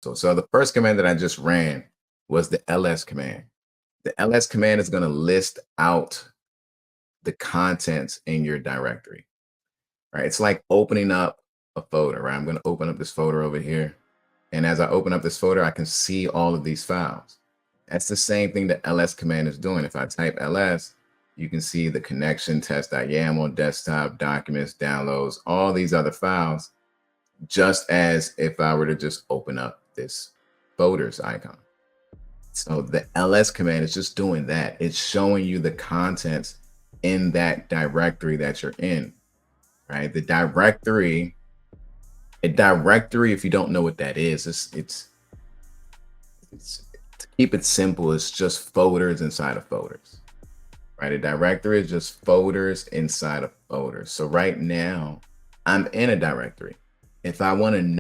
So the first command that I just ran was the ls command. The ls command is going to list out the contents in your directory, right? It's like opening up a folder, right? I'm going to open up this folder over here. And as I open up this folder, I can see all of these files. That's the same thing the ls command is doing. If I type ls, you can see the connection, test.yaml, desktop, documents, downloads, all these other files, just as if I were to just open up this folders icon. So the ls command is just doing that. It's showing you the contents in that directory that you're in, right? The directory, a directory, if you don't know what that is, it's to keep it simple, it's just folders inside of folders, right? A directory is just folders inside of folders. So right now I'm in a directory. If I want to